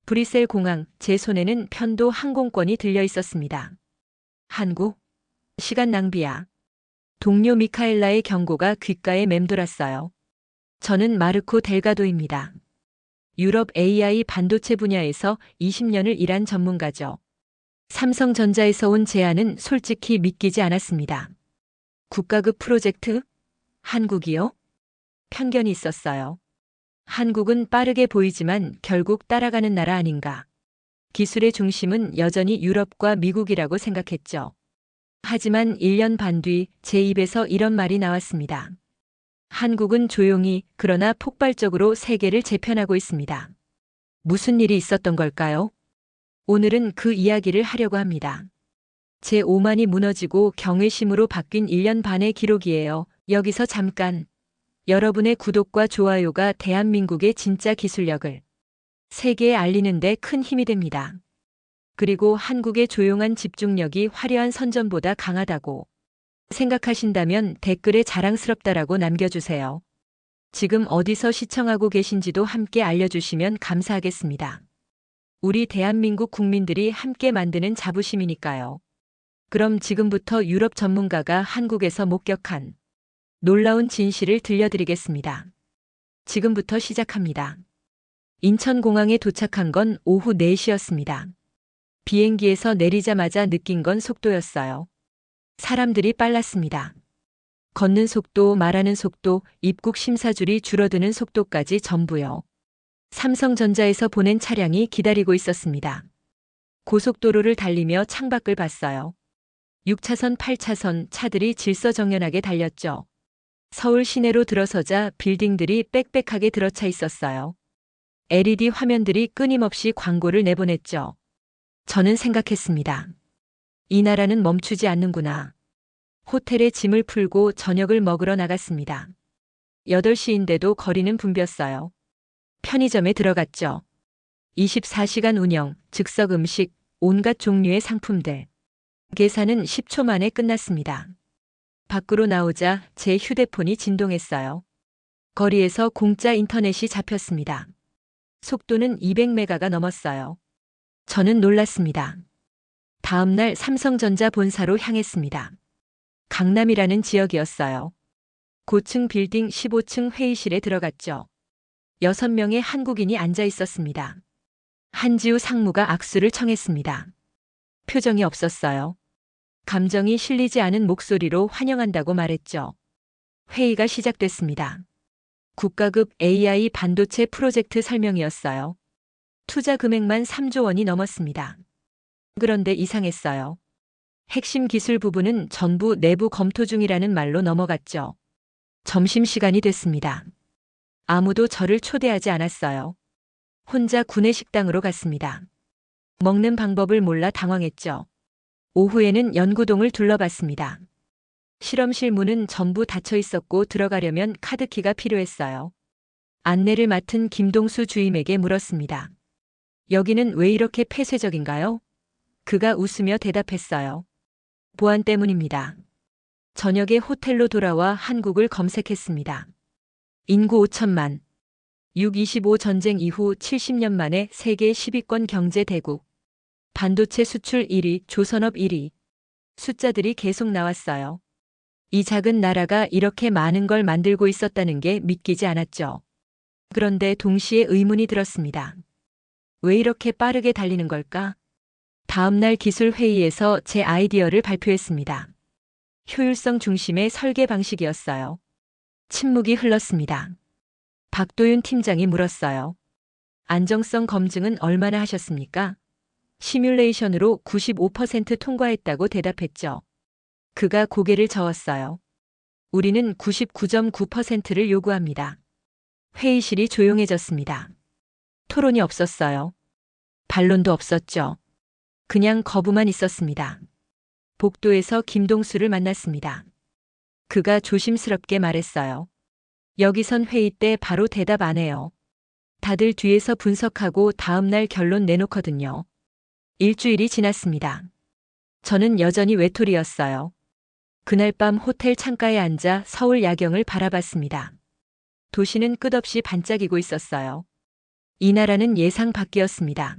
브뤼셀 공항, 제 손에는 편도 항공권이 들려 있었습니다. 한국? 시간 낭비야. 동료 미카엘라의 경고가 귓가에 맴돌았어요. 저는 마르코 델가도입니다. 유럽 AI 반도체 분야에서 20년을 일한 전문가죠. 삼성전자에서 온 제안은 솔직히 믿기지 않았습니다. 국가급 프로젝트? 한국이요? 편견이 있었어요. 한국은 빠르게 보이지만 결국 따라가는 나라 아닌가. 기술의 중심은 여전히 유럽과 미국이라고 생각했죠. 하지만 1년 반 뒤 제 입에서 이런 말이 나왔습니다. 한국은 조용히 그러나 폭발적으로 세계를 재편하고 있습니다. 무슨 일이 있었던 걸까요? 오늘은 그 이야기를 하려고 합니다. 제 오만이 무너지고 경외심으로 바뀐 1년 반의 기록이에요. 여기서 잠깐. 여러분의 구독과 좋아요가 대한민국의 진짜 기술력을 세계에 알리는 데 큰 힘이 됩니다. 그리고 한국의 조용한 집중력이 화려한 선전보다 강하다고 생각하신다면 댓글에 자랑스럽다라고 남겨주세요. 지금 어디서 시청하고 계신지도 함께 알려주시면 감사하겠습니다. 우리 대한민국 국민들이 함께 만드는 자부심이니까요. 그럼 지금부터 유럽 전문가가 한국에서 목격한 놀라운 진실을 들려드리겠습니다. 지금부터 시작합니다. 인천공항에 도착한 건 오후 4시였습니다. 비행기에서 내리자마자 느낀 건 속도였어요. 사람들이 빨랐습니다. 걷는 속도, 말하는 속도, 입국 심사줄이 줄어드는 속도까지 전부요. 삼성전자에서 보낸 차량이 기다리고 있었습니다. 고속도로를 달리며 창밖을 봤어요. 6차선, 8차선 차들이 질서정연하게 달렸죠. 서울 시내로 들어서자 빌딩들이 빽빽하게 들어차 있었어요. LED 화면들이 끊임없이 광고를 내보냈죠. 저는 생각했습니다. 이 나라는 멈추지 않는구나. 호텔에 짐을 풀고 저녁을 먹으러 나갔습니다. 8시인데도 거리는 붐볐어요. 편의점에 들어갔죠. 24시간 운영, 즉석 음식, 온갖 종류의 상품들. 계산은 10초 만에 끝났습니다. 밖으로 나오자 제 휴대폰이 진동했어요. 거리에서 공짜 인터넷이 잡혔습니다. 속도는 200메가가 넘었어요. 저는 놀랐습니다. 다음 날 삼성전자 본사로 향했습니다. 강남이라는 지역이었어요. 고층 빌딩 15층 회의실에 들어갔죠. 6명의 한국인이 앉아 있었습니다. 한지우 상무가 악수를 청했습니다. 표정이 없었어요. 감정이 실리지 않은 목소리로 환영한다고 말했죠. 회의가 시작됐습니다. 국가급 AI 반도체 프로젝트 설명이었어요. 투자 금액만 3조 원이 넘었습니다. 그런데 이상했어요. 핵심 기술 부분은 전부 내부 검토 중이라는 말로 넘어갔죠. 점심시간이 됐습니다. 아무도 저를 초대하지 않았어요. 혼자 구내식당으로 갔습니다. 먹는 방법을 몰라 당황했죠. 오후에는 연구동을 둘러봤습니다. 실험실 문은 전부 닫혀 있었고 들어가려면 카드키가 필요했어요. 안내를 맡은 김동수 주임에게 물었습니다. 여기는 왜 이렇게 폐쇄적인가요? 그가 웃으며 대답했어요. 보안 때문입니다. 저녁에 호텔로 돌아와 한국을 검색했습니다. 인구 5천만. 6.25 전쟁 이후 70년 만에 세계 10위권 경제 대국. 반도체 수출 1위, 조선업 1위. 숫자들이 계속 나왔어요. 이 작은 나라가 이렇게 많은 걸 만들고 있었다는 게 믿기지 않았죠. 그런데 동시에 의문이 들었습니다. 왜 이렇게 빠르게 달리는 걸까? 다음 날 기술 회의에서 제 아이디어를 발표했습니다. 효율성 중심의 설계 방식이었어요. 침묵이 흘렀습니다. 박도윤 팀장이 물었어요. 안정성 검증은 얼마나 하셨습니까? 시뮬레이션으로 95% 통과했다고 대답했죠. 그가 고개를 저었어요. 우리는 99.9%를 요구합니다. 회의실이 조용해졌습니다. 토론이 없었어요. 반론도 없었죠. 그냥 거부만 있었습니다. 복도에서 김동수를 만났습니다. 그가 조심스럽게 말했어요. 여기선 회의 때 바로 대답 안 해요. 다들 뒤에서 분석하고 다음날 결론 내놓거든요. 일주일이 지났습니다. 저는 여전히 외톨이였어요. 그날 밤 호텔 창가에 앉아 서울 야경을 바라봤습니다. 도시는 끝없이 반짝이고 있었어요. 이 나라는 예상 밖이었습니다.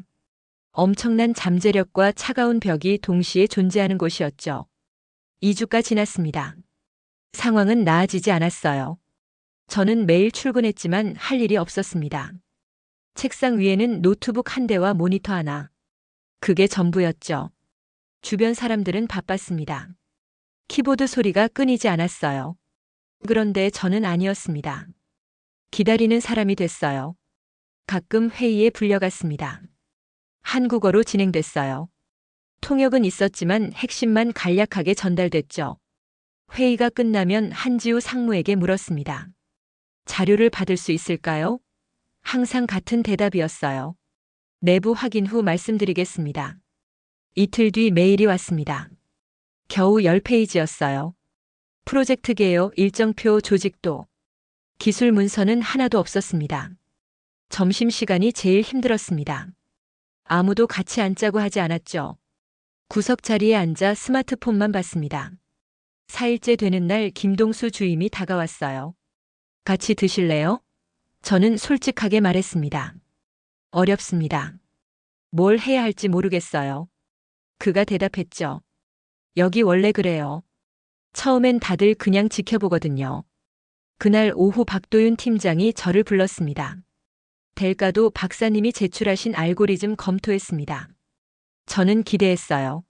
엄청난 잠재력과 차가운 벽이 동시에 존재하는 곳이었죠. 2주가 지났습니다. 상황은 나아지지 않았어요. 저는 매일 출근했지만 할 일이 없었습니다. 책상 위에는 노트북 한 대와 모니터 하나. 그게 전부였죠. 주변 사람들은 바빴습니다. 키보드 소리가 끊이지 않았어요. 그런데 저는 아니었습니다. 기다리는 사람이 됐어요. 가끔 회의에 불려갔습니다. 한국어로 진행됐어요. 통역은 있었지만 핵심만 간략하게 전달됐죠. 회의가 끝나면 한지우 상무에게 물었습니다. 자료를 받을 수 있을까요? 항상 같은 대답이었어요. 내부 확인 후 말씀드리겠습니다. 이틀 뒤 메일이 왔습니다. 겨우 10페이지였어요. 프로젝트 개요, 일정표, 조직도. 기술 문서는 하나도 없었습니다. 점심시간이 제일 힘들었습니다. 아무도 같이 앉자고 하지 않았죠. 구석 자리에 앉아 스마트폰만 봤습니다. 4일째 되는 날 김동수 주임이 다가왔어요. 같이 드실래요? 저는 솔직하게 말했습니다. 어렵습니다. 뭘 해야 할지 모르겠어요. 그가 대답했죠. 여기 원래 그래요. 처음엔 다들 그냥 지켜보거든요. 그날 오후 박도윤 팀장이 저를 불렀습니다. 델가도 박사님이 제출하신 알고리즘 검토했습니다. 저는 기대했어요.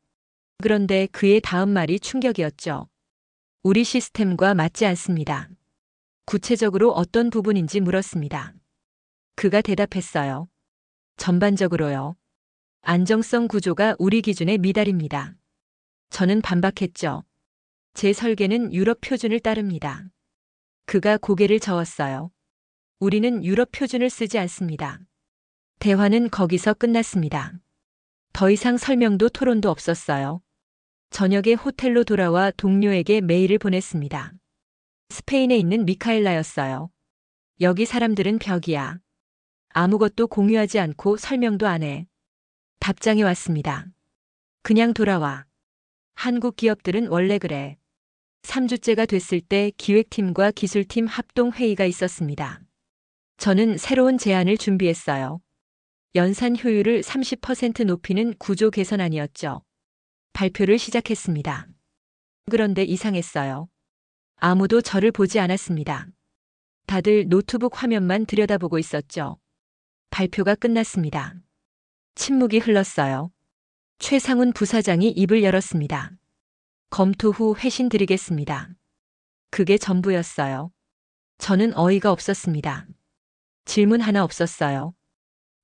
그런데 그의 다음 말이 충격이었죠. 우리 시스템과 맞지 않습니다. 구체적으로 어떤 부분인지 물었습니다. 그가 대답했어요. 전반적으로요. 안정성 구조가 우리 기준에 미달입니다. 저는 반박했죠. 제 설계는 유럽 표준을 따릅니다. 그가 고개를 저었어요. 우리는 유럽 표준을 쓰지 않습니다. 대화는 거기서 끝났습니다. 더 이상 설명도 토론도 없었어요. 저녁에 호텔로 돌아와 동료에게 메일을 보냈습니다. 스페인에 있는 미카엘라였어요. 여기 사람들은 벽이야. 아무것도 공유하지 않고 설명도 안 해. 답장이 왔습니다. 그냥 돌아와. 한국 기업들은 원래 그래. 3주째가 됐을 때 기획팀과 기술팀 합동 회의가 있었습니다. 저는 새로운 제안을 준비했어요. 연산 효율을 30% 높이는 구조 개선안이었죠. 발표를 시작했습니다. 그런데 이상했어요. 아무도 저를 보지 않았습니다. 다들 노트북 화면만 들여다보고 있었죠. 발표가 끝났습니다. 침묵이 흘렀어요. 최상훈 부사장이 입을 열었습니다. 검토 후 회신 드리겠습니다. 그게 전부였어요. 저는 어이가 없었습니다. 질문 하나 없었어요.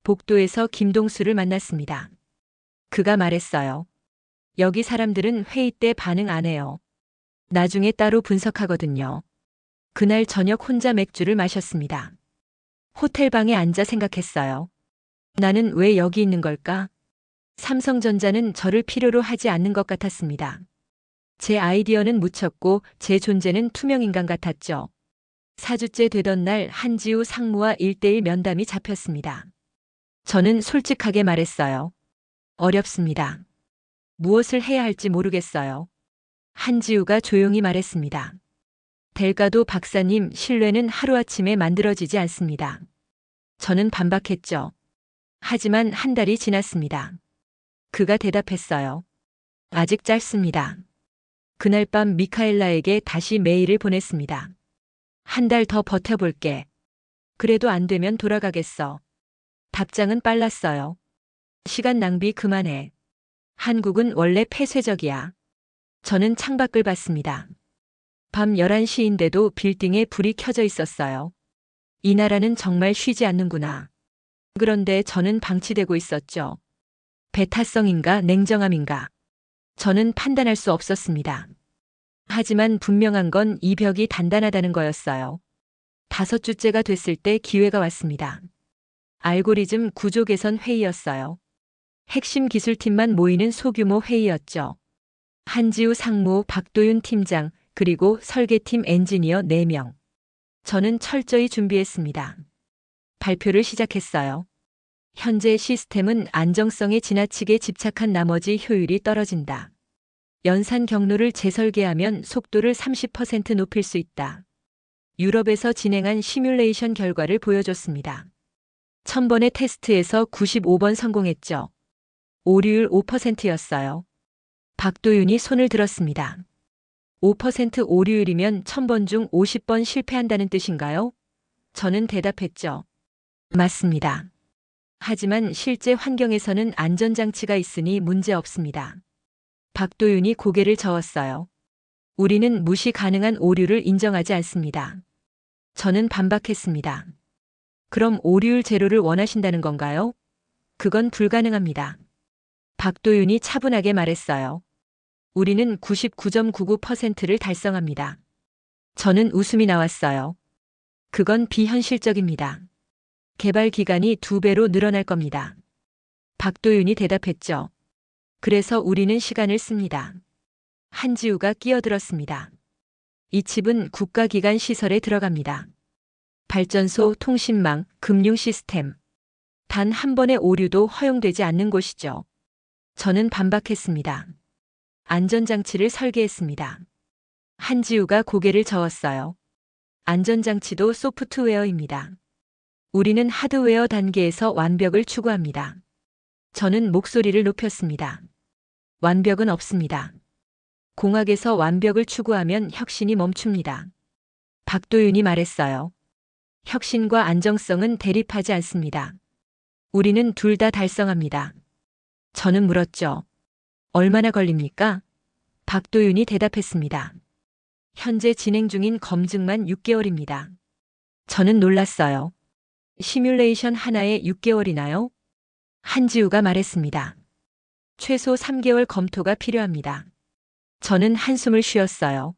복도에서 김동수를 만났습니다. 그가 말했어요. 여기 사람들은 회의 때 반응 안 해요. 나중에 따로 분석하거든요. 그날 저녁 혼자 맥주를 마셨습니다. 호텔방에 앉아 생각했어요. 나는 왜 여기 있는 걸까? 삼성전자는 저를 필요로 하지 않는 것 같았습니다. 제 아이디어는 묻혔고 제 존재는 투명인간 같았죠. 4주째 되던 날 한지우 상무와 1대1 면담이 잡혔습니다. 저는 솔직하게 말했어요. 어렵습니다. 무엇을 해야 할지 모르겠어요. 한지우가 조용히 말했습니다. 델가도 박사님, 신뢰는 하루아침에 만들어지지 않습니다. 저는 반박했죠. 하지만 한 달이 지났습니다. 그가 대답했어요. 아직 짧습니다. 그날 밤 미카엘라에게 다시 메일을 보냈습니다. 한 달 더 버텨볼게. 그래도 안 되면 돌아가겠어. 답장은 빨랐어요. 시간 낭비 그만해. 한국은 원래 폐쇄적이야. 저는 창밖을 봤습니다. 밤 11시인데도 빌딩에 불이 켜져 있었어요. 이 나라는 정말 쉬지 않는구나. 그런데 저는 방치되고 있었죠. 배타성인가 냉정함인가. 저는 판단할 수 없었습니다. 하지만 분명한 건 이 벽이 단단하다는 거였어요. 5주째가 됐을 때 기회가 왔습니다. 알고리즘 구조 개선 회의였어요. 핵심 기술팀만 모이는 소규모 회의였죠. 한지우 상무, 박도윤 팀장, 그리고 설계팀 엔지니어 4명. 저는 철저히 준비했습니다. 발표를 시작했어요. 현재 시스템은 안정성에 지나치게 집착한 나머지 효율이 떨어진다. 연산 경로를 재설계하면 속도를 30% 높일 수 있다. 유럽에서 진행한 시뮬레이션 결과를 보여줬습니다. 1000번의 테스트에서 95번 성공했죠. 오류율 5%였어요. 박도윤이 손을 들었습니다. 5% 오류율이면 1000번 중 50번 실패한다는 뜻인가요? 저는 대답했죠. 맞습니다. 하지만 실제 환경에서는 안전장치가 있으니 문제 없습니다. 박도윤이 고개를 저었어요. 우리는 무시 가능한 오류를 인정하지 않습니다. 저는 반박했습니다. 그럼 오류율 제로를 원하신다는 건가요? 그건 불가능합니다. 박도윤이 차분하게 말했어요. 우리는 99.99%를 달성합니다. 저는 웃음이 나왔어요. 그건 비현실적입니다. 개발 기간이 2배로 늘어날 겁니다. 박도윤이 대답했죠. 그래서 우리는 시간을 씁니다. 한지우가 끼어들었습니다. 이 칩은 국가기관 시설에 들어갑니다. 발전소, 통신망, 금융 시스템. 단 한 번의 오류도 허용되지 않는 곳이죠. 저는 반박했습니다. 안전장치를 설계했습니다. 한지우가 고개를 저었어요. 안전장치도 소프트웨어입니다. 우리는 하드웨어 단계에서 완벽을 추구합니다. 저는 목소리를 높였습니다. 완벽은 없습니다. 공학에서 완벽을 추구하면 혁신이 멈춥니다. 박도윤이 말했어요. 혁신과 안정성은 대립하지 않습니다. 우리는 둘 다 달성합니다. 저는 물었죠. 얼마나 걸립니까? 박도윤이 대답했습니다. 현재 진행 중인 검증만 6개월입니다. 저는 놀랐어요. 시뮬레이션 하나에 6개월이나요? 한지우가 말했습니다. 최소 3개월 검토가 필요합니다. 저는 한숨을 쉬었어요.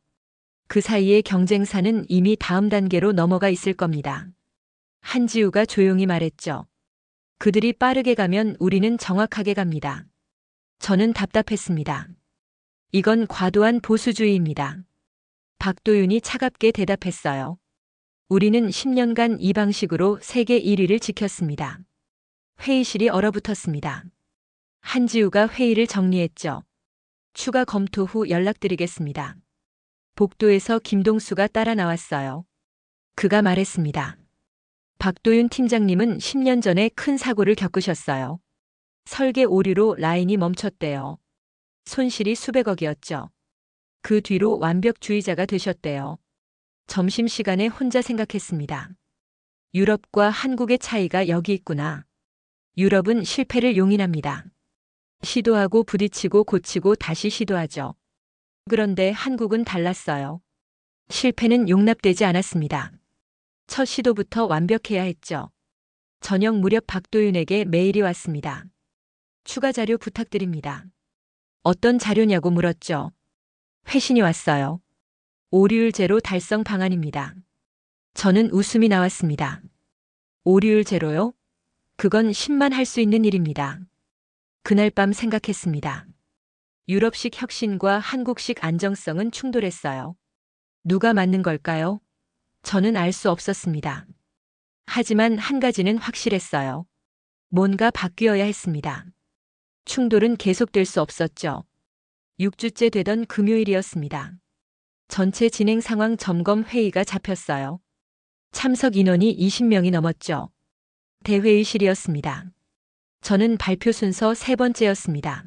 그 사이에 경쟁사는 이미 다음 단계로 넘어가 있을 겁니다. 한지우가 조용히 말했죠. 그들이 빠르게 가면 우리는 정확하게 갑니다. 저는 답답했습니다. 이건 과도한 보수주의입니다. 박도윤이 차갑게 대답했어요. 우리는 10년간 이 방식으로 세계 1위를 지켰습니다. 회의실이 얼어붙었습니다. 한지우가 회의를 정리했죠. 추가 검토 후 연락드리겠습니다. 복도에서 김동수가 따라 나왔어요. 그가 말했습니다. 박도윤 팀장님은 10년 전에 큰 사고를 겪으셨어요. 설계 오류로 라인이 멈췄대요. 손실이 수백억이었죠. 그 뒤로 완벽주의자가 되셨대요. 점심시간에 혼자 생각했습니다. 유럽과 한국의 차이가 여기 있구나. 유럽은 실패를 용인합니다. 시도하고 부딪히고 고치고 다시 시도하죠. 그런데 한국은 달랐어요. 실패는 용납되지 않았습니다. 첫 시도부터 완벽해야 했죠. 저녁 무렵 박도윤에게 메일이 왔습니다. 추가 자료 부탁드립니다. 어떤 자료냐고 물었죠. 회신이 왔어요. 오류율 제로 달성 방안입니다. 저는 웃음이 나왔습니다. 오류율 제로요? 그건 10만 할 수 있는 일입니다. 그날 밤 생각했습니다. 유럽식 혁신과 한국식 안정성은 충돌했어요. 누가 맞는 걸까요? 저는 알 수 없었습니다. 하지만 한 가지는 확실했어요. 뭔가 바뀌어야 했습니다. 충돌은 계속될 수 없었죠. 6주째 되던 금요일이었습니다. 전체 진행 상황 점검 회의가 잡혔어요. 참석 인원이 20명이 넘었죠. 대회의실이었습니다. 저는 발표 순서 3번째였습니다.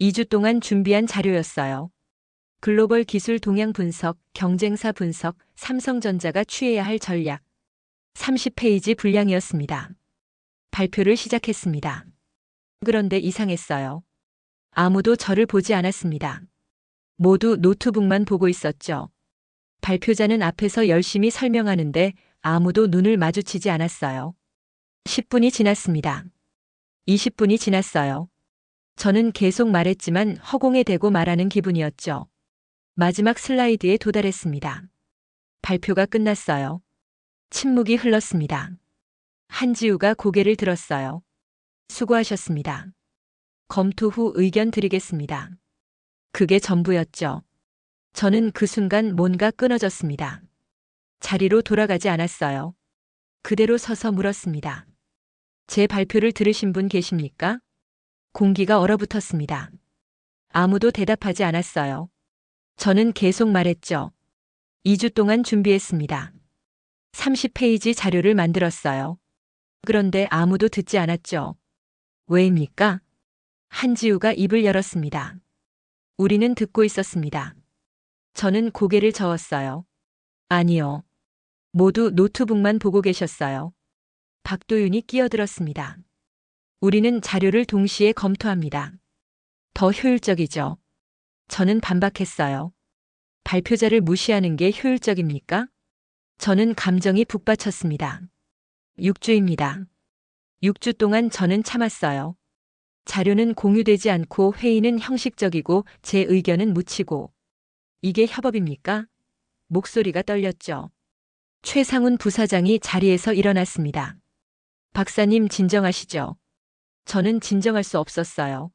2주 동안 준비한 자료였어요. 글로벌 기술 동향 분석, 경쟁사 분석, 삼성전자가 취해야 할 전략. 30페이지 분량이었습니다. 발표를 시작했습니다. 그런데 이상했어요. 아무도 저를 보지 않았습니다. 모두 노트북만 보고 있었죠. 발표자는 앞에서 열심히 설명하는데 아무도 눈을 마주치지 않았어요. 10분이 지났습니다. 20분이 지났어요. 저는 계속 말했지만 허공에 대고 말하는 기분이었죠. 마지막 슬라이드에 도달했습니다. 발표가 끝났어요. 침묵이 흘렀습니다. 한지우가 고개를 들었어요. 수고하셨습니다. 검토 후 의견 드리겠습니다. 그게 전부였죠. 저는 그 순간 뭔가 끊어졌습니다. 자리로 돌아가지 않았어요. 그대로 서서 물었습니다. 제 발표를 들으신 분 계십니까? 공기가 얼어붙었습니다. 아무도 대답하지 않았어요. 저는 계속 말했죠. 2주 동안 준비했습니다. 30페이지 자료를 만들었어요. 그런데 아무도 듣지 않았죠. 왜입니까? 한지우가 입을 열었습니다. 우리는 듣고 있었습니다. 저는 고개를 저었어요. 아니요. 모두 노트북만 보고 계셨어요. 박도윤이 끼어들었습니다. 우리는 자료를 동시에 검토합니다. 더 효율적이죠. 저는 반박했어요. 발표자를 무시하는 게 효율적입니까? 저는 감정이 북받쳤습니다. 6주입니다. 6주 동안 저는 참았어요. 자료는 공유되지 않고 회의는 형식적이고 제 의견은 묻히고. 이게 협업입니까? 목소리가 떨렸죠. 최상훈 부사장이 자리에서 일어났습니다. 박사님 진정하시죠. 저는 진정할 수 없었어요.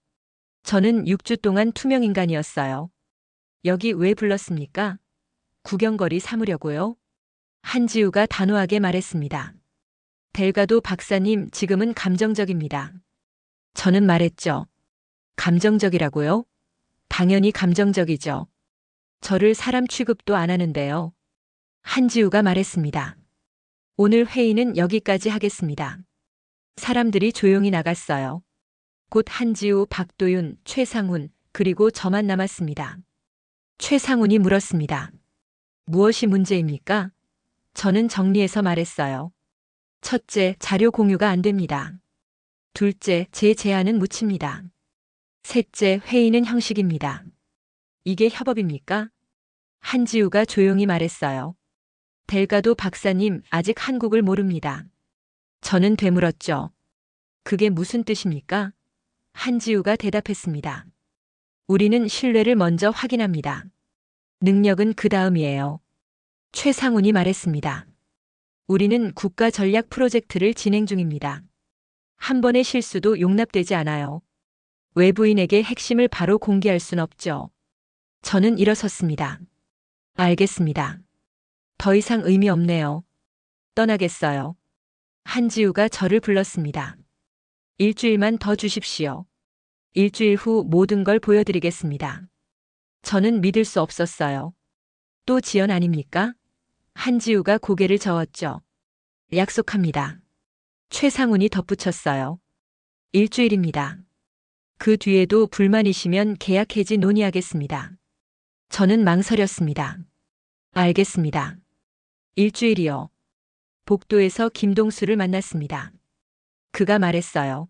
저는 6주 동안 투명인간이었어요. 여기 왜 불렀습니까? 구경거리 삼으려고요? 한지우가 단호하게 말했습니다. 델가도 박사님 지금은 감정적입니다. 저는 말했죠. 감정적이라고요? 당연히 감정적이죠. 저를 사람 취급도 안 하는데요. 한지우가 말했습니다. 오늘 회의는 여기까지 하겠습니다. 사람들이 조용히 나갔어요. 곧 한지우, 박도윤, 최상훈, 그리고 저만 남았습니다. 최상훈이 물었습니다. 무엇이 문제입니까? 저는 정리해서 말했어요. 첫째, 자료 공유가 안 됩니다. 둘째, 제 제안은 묻힙니다. 셋째, 회의는 형식입니다. 이게 협업입니까? 한지우가 조용히 말했어요. 델가도 박사님 아직 한국을 모릅니다. 저는 되물었죠. 그게 무슨 뜻입니까? 한지우가 대답했습니다. 우리는 신뢰를 먼저 확인합니다. 능력은 그 다음이에요. 최상훈이 말했습니다. 우리는 국가 전략 프로젝트를 진행 중입니다. 한 번의 실수도 용납되지 않아요. 외부인에게 핵심을 바로 공개할 순 없죠. 저는 일어섰습니다. 알겠습니다. 더 이상 의미 없네요. 떠나겠어요. 한지우가 저를 불렀습니다. 일주일만 더 주십시오. 일주일 후 모든 걸 보여드리겠습니다. 저는 믿을 수 없었어요. 또 지연 아닙니까? 한지우가 고개를 저었죠. 약속합니다. 최상훈이 덧붙였어요. 일주일입니다. 그 뒤에도 불만이시면 계약 해지 논의하겠습니다. 저는 망설였습니다. 알겠습니다. 일주일이요. 복도에서 김동수를 만났습니다. 그가 말했어요.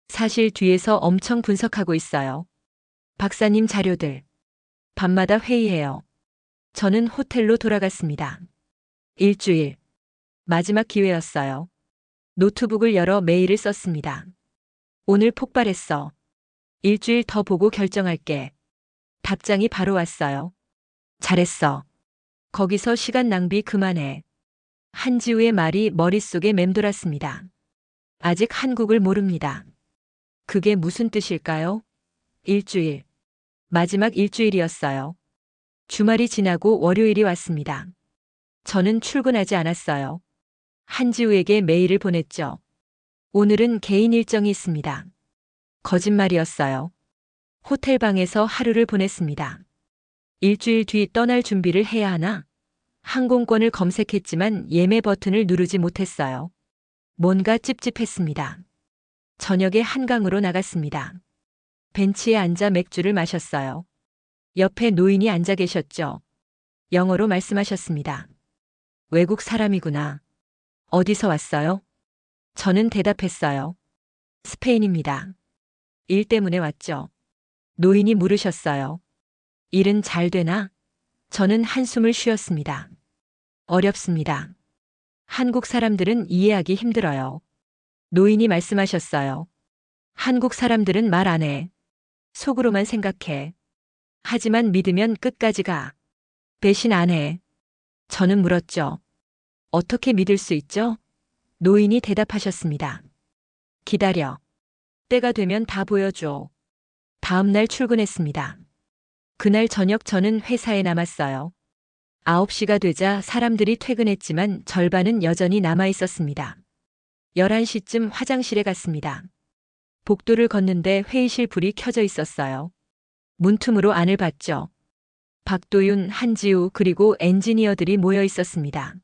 사실 뒤에서 엄청 분석하고 있어요. 박사님 자료들. 밤마다 회의해요. 저는 호텔로 돌아갔습니다. 일주일. 마지막 기회였어요. 노트북을 열어 메일을 썼습니다. 오늘 폭발했어. 일주일 더 보고 결정할게. 답장이 바로 왔어요. 잘했어. 거기서 시간 낭비 그만해. 한지우의 말이 머릿속에 맴돌았습니다. 아직 한국을 모릅니다. 그게 무슨 뜻일까요? 일주일. 마지막 일주일이었어요. 주말이 지나고 월요일이 왔습니다. 저는 출근하지 않았어요. 한지우에게 메일을 보냈죠. 오늘은 개인 일정이 있습니다. 거짓말이었어요. 호텔방에서 하루를 보냈습니다. 일주일 뒤 떠날 준비를 해야 하나? 항공권을 검색했지만 예매 버튼을 누르지 못했어요. 뭔가 찝찝했습니다. 저녁에 한강으로 나갔습니다. 벤치에 앉아 맥주를 마셨어요. 옆에 노인이 앉아 계셨죠. 영어로 말씀하셨습니다. 외국 사람이구나. 어디서 왔어요? 저는 대답했어요. 스페인입니다. 일 때문에 왔죠. 노인이 물으셨어요. 일은 잘 되나? 저는 한숨을 쉬었습니다. 어렵습니다. 한국 사람들은 이해하기 힘들어요. 노인이 말씀하셨어요. 한국 사람들은 말 안 해. 속으로만 생각해. 하지만 믿으면 끝까지 가. 배신 안 해. 저는 물었죠. 어떻게 믿을 수 있죠? 노인이 대답하셨습니다. 기다려. 때가 되면 다 보여줘. 다음 날 출근했습니다. 그날 저녁 저는 회사에 남았어요. 9시가 되자 사람들이 퇴근했지만 절반은 여전히 남아 있었습니다. 11시쯤 화장실에 갔습니다. 복도를 걷는데 회의실 불이 켜져 있었어요. 문틈으로 안을 봤죠. 박도윤, 한지우 그리고 엔지니어들이 모여 있었습니다.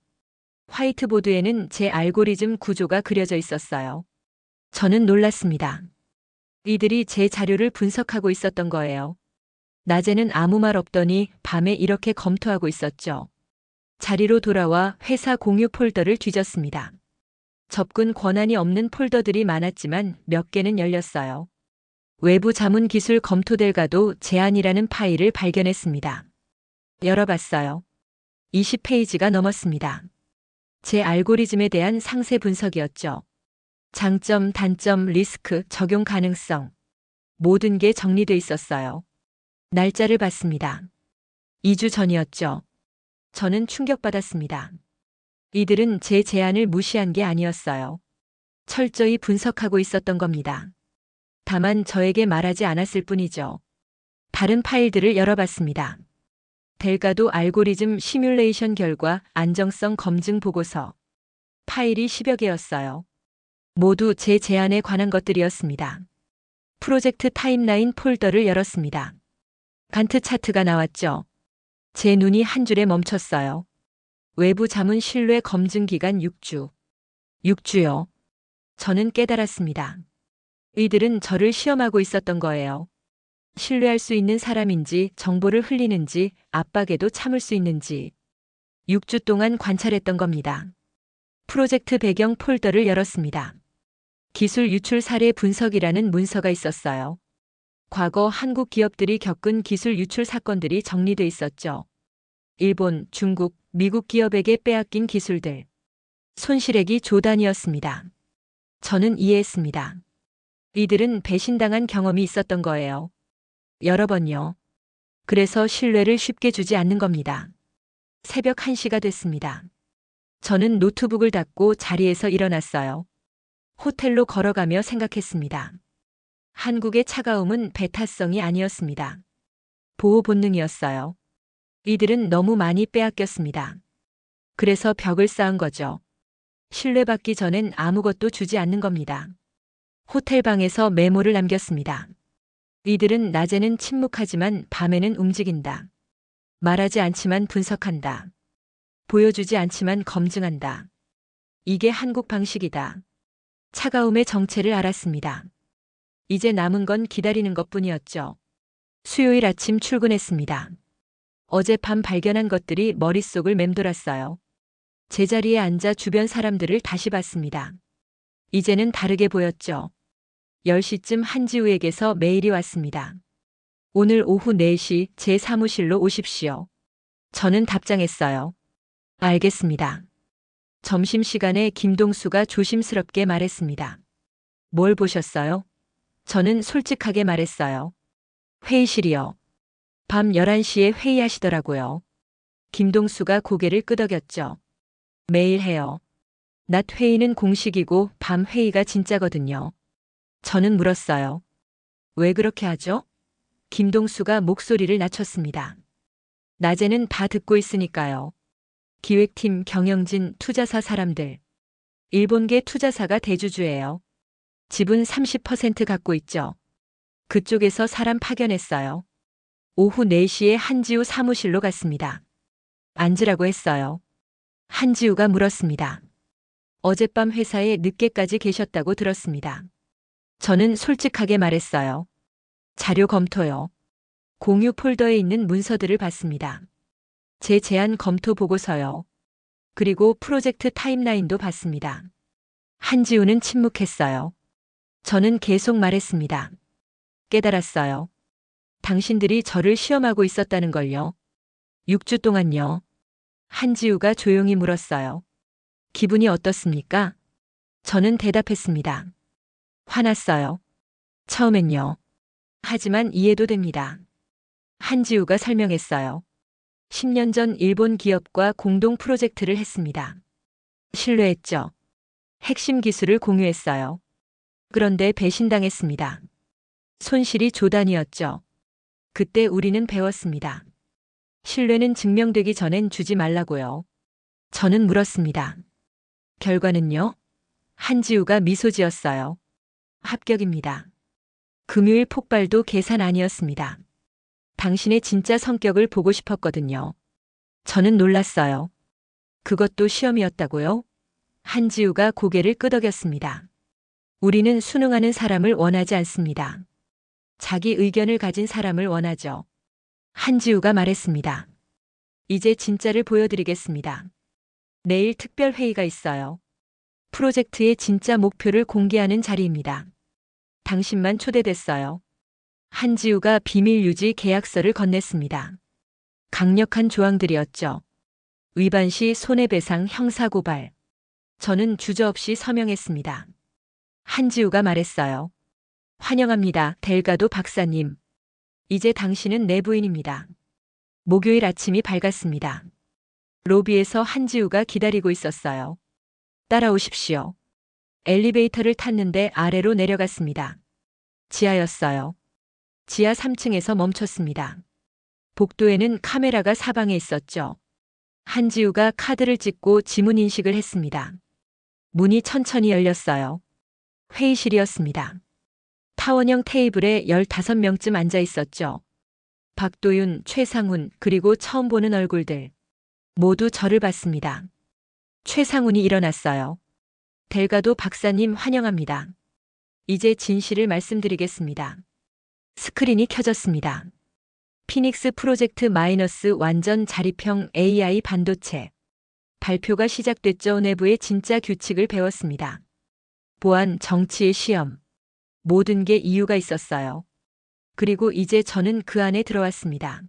화이트보드에는 제 알고리즘 구조가 그려져 있었어요. 저는 놀랐습니다. 이들이 제 자료를 분석하고 있었던 거예요. 낮에는 아무 말 없더니 밤에 이렇게 검토하고 있었죠. 자리로 돌아와 회사 공유 폴더를 뒤졌습니다. 접근 권한이 없는 폴더들이 많았지만 몇 개는 열렸어요. 외부 자문 기술 검토될과도 제안이라는 파일을 발견했습니다. 열어봤어요. 20페이지가 넘었습니다. 제 알고리즘에 대한 상세 분석이었죠. 장점, 단점, 리스크, 적용 가능성. 모든 게 정리돼 있었어요. 날짜를 봤습니다. 2주 전이었죠. 저는 충격받았습니다. 이들은 제 제안을 무시한 게 아니었어요. 철저히 분석하고 있었던 겁니다. 다만 저에게 말하지 않았을 뿐이죠. 다른 파일들을 열어봤습니다. 델가도 알고리즘 시뮬레이션 결과 안정성 검증 보고서. 파일이 10여 개였어요. 모두 제 제안에 관한 것들이었습니다. 프로젝트 타임라인 폴더를 열었습니다. 간트 차트가 나왔죠. 제 눈이 한 줄에 멈췄어요. 외부 자문 신뢰 검증 기간 6주. 6주요. 저는 깨달았습니다. 이들은 저를 시험하고 있었던 거예요. 신뢰할 수 있는 사람인지, 정보를 흘리는지, 압박에도 참을 수 있는지. 6주 동안 관찰했던 겁니다. 프로젝트 배경 폴더를 열었습니다. 기술 유출 사례 분석이라는 문서가 있었어요. 과거 한국 기업들이 겪은 기술 유출 사건들이 정리돼 있었죠. 일본, 중국, 미국 기업에게 빼앗긴 기술들. 손실액이 조 단위였습니다. 저는 이해했습니다. 이들은 배신당한 경험이 있었던 거예요. 여러 번요. 그래서 신뢰를 쉽게 주지 않는 겁니다. 새벽 1시가 됐습니다. 저는 노트북을 닫고 자리에서 일어났어요. 호텔로 걸어가며 생각했습니다. 한국의 차가움은 배타성이 아니었습니다. 보호 본능이었어요. 이들은 너무 많이 빼앗겼습니다. 그래서 벽을 쌓은 거죠. 신뢰받기 전엔 아무것도 주지 않는 겁니다. 호텔 방에서 메모를 남겼습니다. 이들은 낮에는 침묵하지만 밤에는 움직인다. 말하지 않지만 분석한다. 보여주지 않지만 검증한다. 이게 한국 방식이다. 차가움의 정체를 알았습니다. 이제 남은 건 기다리는 것뿐이었죠. 수요일 아침 출근했습니다. 어젯밤 발견한 것들이 머릿속을 맴돌았어요. 제자리에 앉아 주변 사람들을 다시 봤습니다. 이제는 다르게 보였죠. 10시쯤 한지우에게서 메일이 왔습니다. 오늘 오후 4시 제 사무실로 오십시오. 저는 답장했어요. 알겠습니다. 점심시간에 김동수가 조심스럽게 말했습니다. 뭘 보셨어요? 저는 솔직하게 말했어요. 회의실이요. 밤 11시에 회의하시더라고요. 김동수가 고개를 끄덕였죠. 매일 해요. 낮 회의는 공식이고 밤 회의가 진짜거든요. 저는 물었어요. 왜 그렇게 하죠? 김동수가 목소리를 낮췄습니다. 낮에는 다 듣고 있으니까요. 기획팀, 경영진, 투자사 사람들. 일본계 투자사가 대주주예요. 지분 30% 갖고 있죠. 그쪽에서 사람 파견했어요. 오후 4시에 한지우 사무실로 갔습니다. 앉으라고 했어요. 한지우가 물었습니다. 어젯밤 회사에 늦게까지 계셨다고 들었습니다. 저는 솔직하게 말했어요. 자료 검토요. 공유 폴더에 있는 문서들을 봤습니다. 제 제안 검토 보고서요. 그리고 프로젝트 타임라인도 봤습니다. 한지우는 침묵했어요. 저는 계속 말했습니다. 깨달았어요. 당신들이 저를 시험하고 있었다는 걸요. 6주 동안요. 한지우가 조용히 물었어요. 기분이 어떻습니까? 저는 대답했습니다. 화났어요. 처음엔요. 하지만 이해도 됩니다. 한지우가 설명했어요. 10년 전 일본 기업과 공동 프로젝트를 했습니다. 신뢰했죠. 핵심 기술을 공유했어요. 그런데 배신당했습니다. 손실이 조 단위였죠. 그때 우리는 배웠습니다. 신뢰는 증명되기 전엔 주지 말라고요. 저는 물었습니다. 결과는요? 한지우가 미소 지었어요. 합격입니다. 금요일 폭발도 계산 아니었습니다. 당신의 진짜 성격을 보고 싶었거든요. 저는 놀랐어요. 그것도 시험이었다고요? 한지우가 고개를 끄덕였습니다. 우리는 순응하는 사람을 원하지 않습니다. 자기 의견을 가진 사람을 원하죠. 한지우가 말했습니다. 이제 진짜를 보여드리겠습니다. 내일 특별 회의가 있어요. 프로젝트의 진짜 목표를 공개하는 자리입니다. 당신만 초대됐어요. 한지우가 비밀 유지 계약서를 건넸습니다. 강력한 조항들이었죠. 위반 시 손해배상 형사고발. 저는 주저없이 서명했습니다. 한지우가 말했어요. 환영합니다, 델가도 박사님. 이제 당신은 내 부인입니다. 목요일 아침이 밝았습니다. 로비에서 한지우가 기다리고 있었어요. 따라오십시오. 엘리베이터를 탔는데 아래로 내려갔습니다. 지하였어요. 지하 3층에서 멈췄습니다. 복도에는 카메라가 사방에 있었죠. 한지우가 카드를 찍고 지문 인식을 했습니다. 문이 천천히 열렸어요. 회의실이었습니다. 타원형 테이블에 15명쯤 앉아 있었죠. 박도윤, 최상훈, 그리고 처음 보는 얼굴들. 모두 저를 봤습니다. 최상훈이 일어났어요. 델가도 박사님 환영합니다. 이제 진실을 말씀드리겠습니다. 스크린이 켜졌습니다. 피닉스 프로젝트 마이너스 완전 자립형 AI 반도체. 발표가 시작됐죠. 내부의 진짜 규칙을 배웠습니다. 보안, 정치의 시험. 모든 게 이유가 있었어요. 그리고 이제 저는 그 안에 들어왔습니다.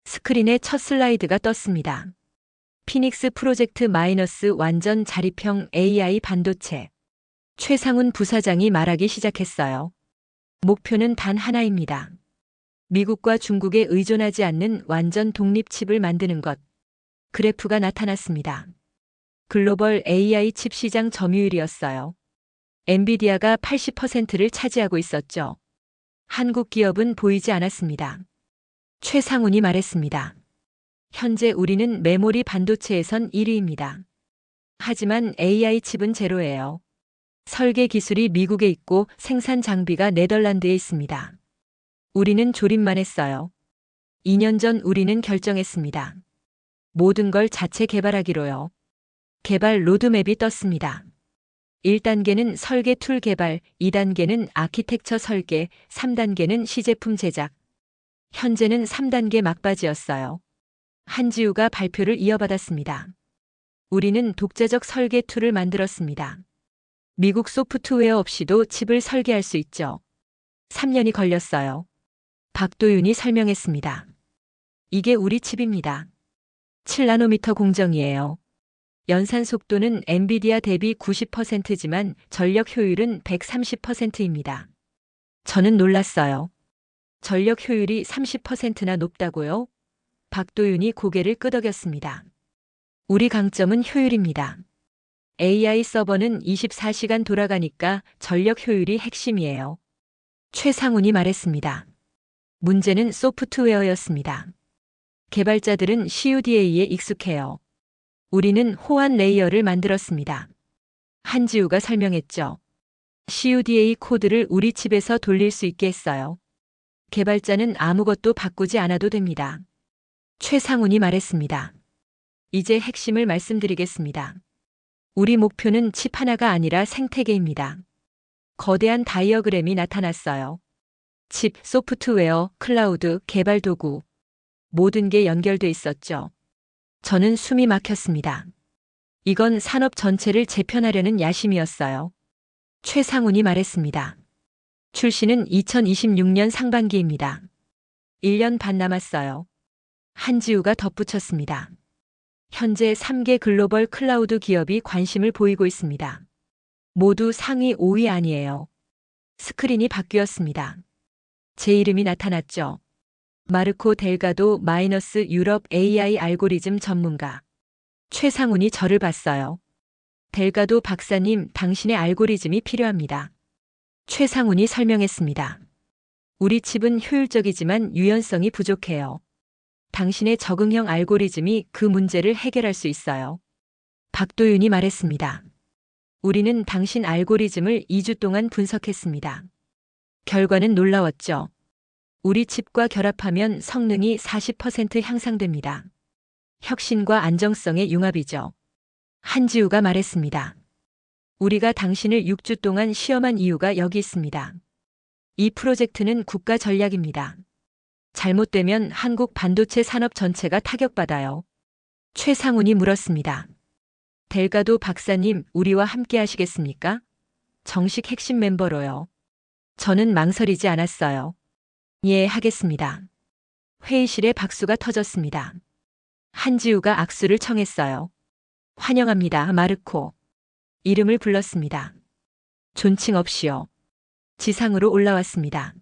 스크린에 첫 슬라이드가 떴습니다. 피닉스 프로젝트 마이너스 완전 자립형 AI 반도체. 최상훈 부사장이 말하기 시작했어요. 목표는 단 하나입니다. 미국과 중국에 의존하지 않는 완전 독립 칩을 만드는 것. 그래프가 나타났습니다. 글로벌 AI 칩 시장 점유율이었어요. 엔비디아가 80%를 차지하고 있었죠. 한국 기업은 보이지 않았습니다. 최상훈이 말했습니다. 현재 우리는 메모리 반도체에선 1위입니다. 하지만 AI 칩은 제로예요. 설계 기술이 미국에 있고 생산 장비가 네덜란드에 있습니다. 우리는 조립만 했어요. 2년 전 우리는 결정했습니다. 모든 걸 자체 개발하기로요. 개발 로드맵이 떴습니다. 1단계는 설계 툴 개발, 2단계는 아키텍처 설계, 3단계는 시제품 제작. 현재는 3단계 막바지였어요. 한지우가 발표를 이어받았습니다. 우리는 독자적 설계 툴을 만들었습니다. 미국 소프트웨어 없이도 칩을 설계할 수 있죠. 3년이 걸렸어요. 박도윤이 설명했습니다. 이게 우리 칩입니다. 7나노미터 공정이에요. 연산 속도는 엔비디아 대비 90%지만 전력 효율은 130%입니다. 저는 놀랐어요. 전력 효율이 30%나 높다고요? 박도윤이 고개를 끄덕였습니다. 우리 강점은 효율입니다. AI 서버는 24시간 돌아가니까 전력 효율이 핵심이에요. 최상훈이 말했습니다. 문제는 소프트웨어였습니다. 개발자들은 CUDA에 익숙해요. 우리는 호환 레이어를 만들었습니다. 한지우가 설명했죠. CUDA 코드를 우리 칩에서 돌릴 수 있게 했어요. 개발자는 아무것도 바꾸지 않아도 됩니다. 최상훈이 말했습니다. 이제 핵심을 말씀드리겠습니다. 우리 목표는 칩 하나가 아니라 생태계입니다. 거대한 다이어그램이 나타났어요. 칩, 소프트웨어, 클라우드, 개발 도구. 모든 게 연결돼 있었죠. 저는 숨이 막혔습니다. 이건 산업 전체를 재편하려는 야심이었어요. 최상훈이 말했습니다. 출시는 2026년 상반기입니다. 1년 반 남았어요. 한지우가 덧붙였습니다. 현재 3개 글로벌 클라우드 기업이 관심을 보이고 있습니다. 모두 상위 5위 아니에요. 스크린이 바뀌었습니다. 제 이름이 나타났죠. 마르코 델가도 마이너스 유럽 AI 알고리즘 전문가. 최상훈이 저를 봤어요. 델가도 박사님, 당신의 알고리즘이 필요합니다. 최상훈이 설명했습니다. 우리 칩은 효율적이지만 유연성이 부족해요. 당신의 적응형 알고리즘이 그 문제를 해결할 수 있어요. 박도윤이 말했습니다. 우리는 당신 알고리즘을 2주 동안 분석했습니다. 결과는 놀라웠죠. 우리 칩과 결합하면 성능이 40% 향상됩니다. 혁신과 안정성의 융합이죠. 한지우가 말했습니다. 우리가 당신을 6주 동안 시험한 이유가 여기 있습니다. 이 프로젝트는 국가 전략입니다. 잘못되면 한국 반도체 산업 전체가 타격받아요. 최상훈이 물었습니다. 델가도 박사님, 우리와 함께 하시겠습니까? 정식 핵심 멤버로요. 저는 망설이지 않았어요. 예, 하겠습니다. 회의실에 박수가 터졌습니다. 한지우가 악수를 청했어요. 환영합니다, 마르코. 이름을 불렀습니다. 존칭 없이요. 지상으로 올라왔습니다.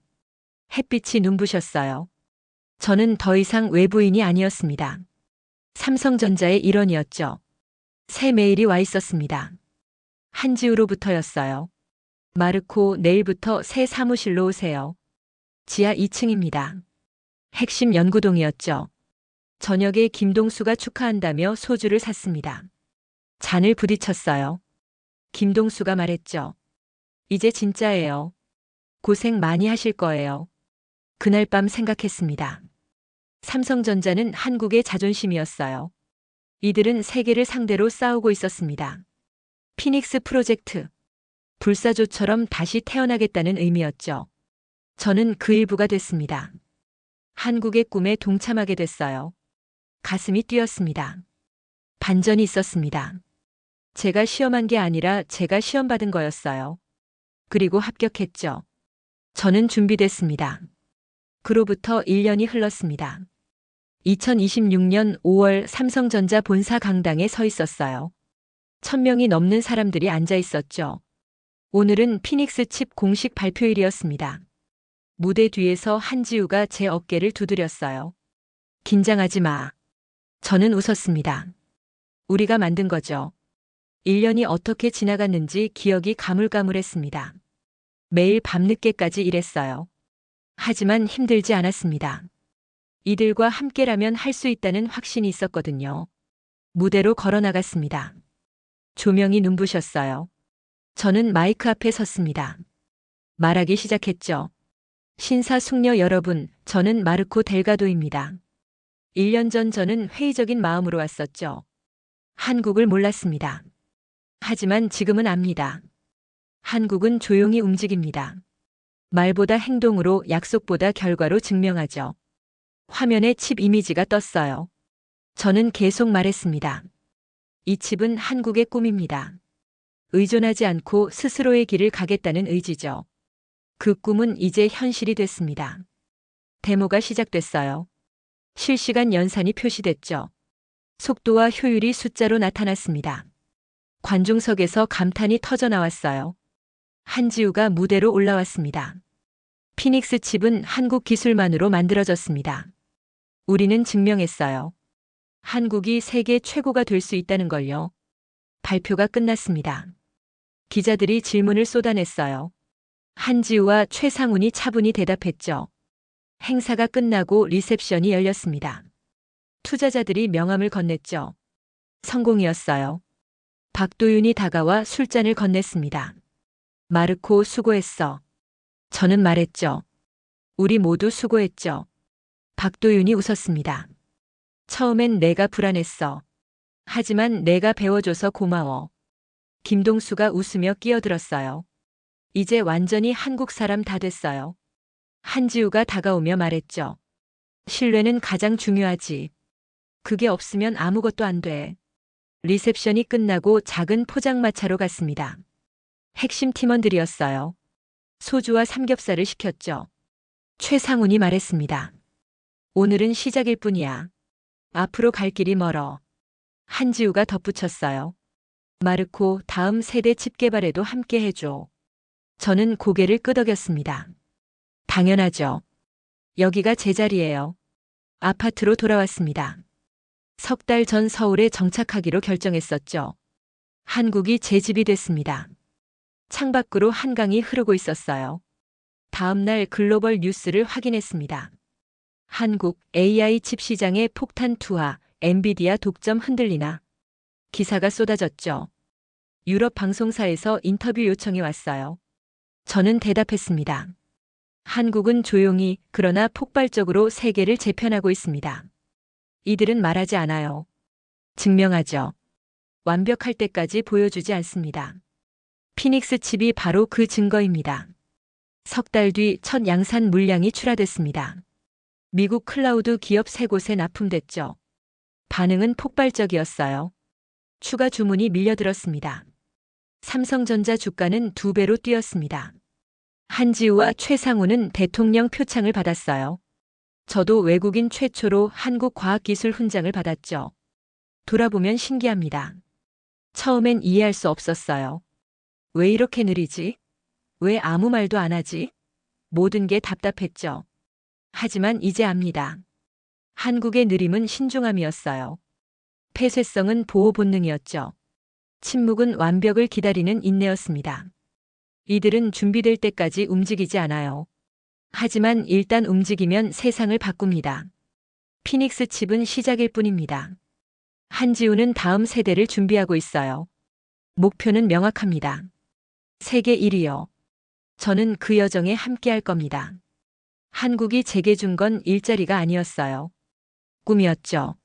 햇빛이 눈부셨어요. 저는 더 이상 외부인이 아니었습니다. 삼성전자의 일원이었죠. 새 메일이 와 있었습니다. 한지우로부터였어요. 마르코, 내일부터 새 사무실로 오세요. 지하 2층입니다. 핵심 연구동이었죠. 저녁에 김동수가 축하한다며 소주를 샀습니다. 잔을 부딪혔어요. 김동수가 말했죠. 이제 진짜예요. 고생 많이 하실 거예요. 그날 밤 생각했습니다. 삼성전자는 한국의 자존심이었어요. 이들은 세계를 상대로 싸우고 있었습니다. 피닉스 프로젝트. 불사조처럼 다시 태어나겠다는 의미였죠. 저는 그 일부가 됐습니다. 한국의 꿈에 동참하게 됐어요. 가슴이 뛰었습니다. 반전이 있었습니다. 제가 시험한 게 아니라 제가 시험받은 거였어요. 그리고 합격했죠. 저는 준비됐습니다. 그로부터 1년이 흘렀습니다. 2026년 5월 삼성전자 본사 강당에 서 있었어요. 1000명이 넘는 사람들이 앉아 있었죠. 오늘은 피닉스 칩 공식 발표일이었습니다. 무대 뒤에서 한지우가 제 어깨를 두드렸어요. 긴장하지 마. 저는 웃었습니다. 우리가 만든 거죠. 1년이 어떻게 지나갔는지 기억이 가물가물했습니다. 매일 밤늦게까지 일했어요. 하지만 힘들지 않았습니다. 이들과 함께라면 할 수 있다는 확신이 있었거든요. 무대로 걸어 나갔습니다. 조명이 눈부셨어요. 저는 마이크 앞에 섰습니다. 말하기 시작했죠. 신사숙녀 여러분, 저는 마르코 델가도입니다. 1년 전 저는 회의적인 마음으로 왔었죠. 한국을 몰랐습니다. 하지만 지금은 압니다. 한국은 조용히 움직입니다. 말보다 행동으로, 약속보다 결과로 증명하죠. 화면에 칩 이미지가 떴어요. 저는 계속 말했습니다. 이 칩은 한국의 꿈입니다. 의존하지 않고 스스로의 길을 가겠다는 의지죠. 그 꿈은 이제 현실이 됐습니다. 데모가 시작됐어요. 실시간 연산이 표시됐죠. 속도와 효율이 숫자로 나타났습니다. 관중석에서 감탄이 터져 나왔어요. 한지우가 무대로 올라왔습니다. 피닉스 칩은 한국 기술만으로 만들어졌습니다. 우리는 증명했어요. 한국이 세계 최고가 될 수 있다는 걸요. 발표가 끝났습니다. 기자들이 질문을 쏟아냈어요. 한지우와 최상훈이 차분히 대답했죠. 행사가 끝나고 리셉션이 열렸습니다. 투자자들이 명함을 건넸죠. 성공이었어요. 박도윤이 다가와 술잔을 건넸습니다. 마르코 수고했어. 저는 말했죠. 우리 모두 수고했죠. 박도윤이 웃었습니다. 처음엔 내가 불안했어. 하지만 내가 배워줘서 고마워. 김동수가 웃으며 끼어들었어요. 이제 완전히 한국 사람 다 됐어요. 한지우가 다가오며 말했죠. 신뢰는 가장 중요하지. 그게 없으면 아무것도 안 돼. 리셉션이 끝나고 작은 포장마차로 갔습니다. 핵심 팀원들이었어요. 소주와 삼겹살을 시켰죠. 최상훈이 말했습니다. 오늘은 시작일 뿐이야. 앞으로 갈 길이 멀어. 한지우가 덧붙였어요. 마르코, 다음 세대 칩 개발에도 함께 해줘. 저는 고개를 끄덕였습니다. 당연하죠. 여기가 제 자리예요. 아파트로 돌아왔습니다. 석 달 전 서울에 정착하기로 결정했었죠. 한국이 제 집이 됐습니다. 창밖으로 한강이 흐르고 있었어요. 다음 날 글로벌 뉴스를 확인했습니다. 한국 AI 칩 시장의 폭탄 투하, 엔비디아 독점 흔들리나. 기사가 쏟아졌죠. 유럽 방송사에서 인터뷰 요청이 왔어요. 저는 대답했습니다. 한국은 조용히 그러나 폭발적으로 세계를 재편하고 있습니다. 이들은 말하지 않아요. 증명하죠. 완벽할 때까지 보여주지 않습니다. 피닉스 칩이 바로 그 증거입니다. 석 달 뒤 첫 양산 물량이 출하됐습니다. 미국 클라우드 기업 3곳에 납품됐죠. 반응은 폭발적이었어요. 추가 주문이 밀려들었습니다. 삼성전자 주가는 2배로 뛰었습니다. 한지우와 최상우는 대통령 표창을 받았어요. 저도 외국인 최초로 한국과학기술 훈장을 받았죠. 돌아보면 신기합니다. 처음엔 이해할 수 없었어요. 왜 이렇게 느리지? 왜 아무 말도 안 하지? 모든 게 답답했죠. 하지만 이제 압니다. 한국의 느림은 신중함이었어요. 폐쇄성은 보호 본능이었죠. 침묵은 완벽을 기다리는 인내였습니다. 이들은 준비될 때까지 움직이지 않아요. 하지만 일단 움직이면 세상을 바꿉니다. 피닉스 칩은 시작일 뿐입니다. 한지우는 다음 세대를 준비하고 있어요. 목표는 명확합니다. 세계 1위요. 저는 그 여정에 함께할 겁니다. 한국이 제게 준 건 일자리가 아니었어요. 꿈이었죠.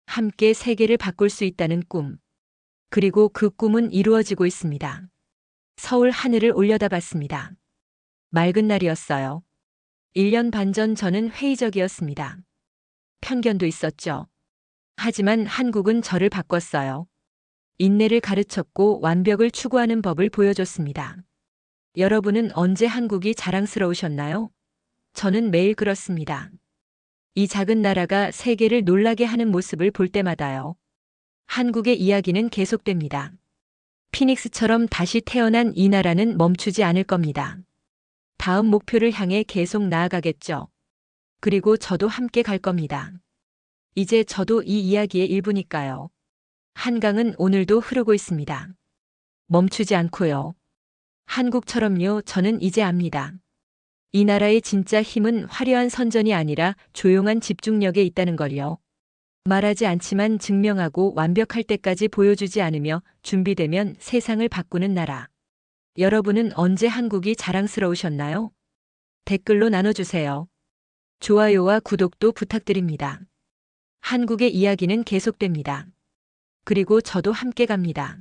함께 세계를 바꿀 수 있다는 꿈. 그리고 그 꿈은 이루어지고 있습니다. 서울 하늘을 올려다봤습니다. 맑은 날이었어요. 1년 반 전 저는 회의적이었습니다. 편견도 있었죠. 하지만 한국은 저를 바꿨어요. 인내를 가르쳤고 완벽을 추구하는 법을 보여줬습니다. 여러분은 언제 한국이 자랑스러우셨나요? 저는 매일 그렇습니다. 이 작은 나라가 세계를 놀라게 하는 모습을 볼 때마다요. 한국의 이야기는 계속됩니다. 피닉스처럼 다시 태어난 이 나라는 멈추지 않을 겁니다. 다음 목표를 향해 계속 나아가겠죠. 그리고 저도 함께 갈 겁니다. 이제 저도 이 이야기의 일부니까요. 한강은 오늘도 흐르고 있습니다. 멈추지 않고요. 한국처럼요, 저는 이제 압니다. 이 나라의 진짜 힘은 화려한 선전이 아니라 조용한 집중력에 있다는 걸요. 말하지 않지만 증명하고 완벽할 때까지 보여주지 않으며 준비되면 세상을 바꾸는 나라. 여러분은 언제 한국이 자랑스러우셨나요? 댓글로 나눠주세요. 좋아요와 구독도 부탁드립니다. 한국의 이야기는 계속됩니다. 그리고 저도 함께 갑니다.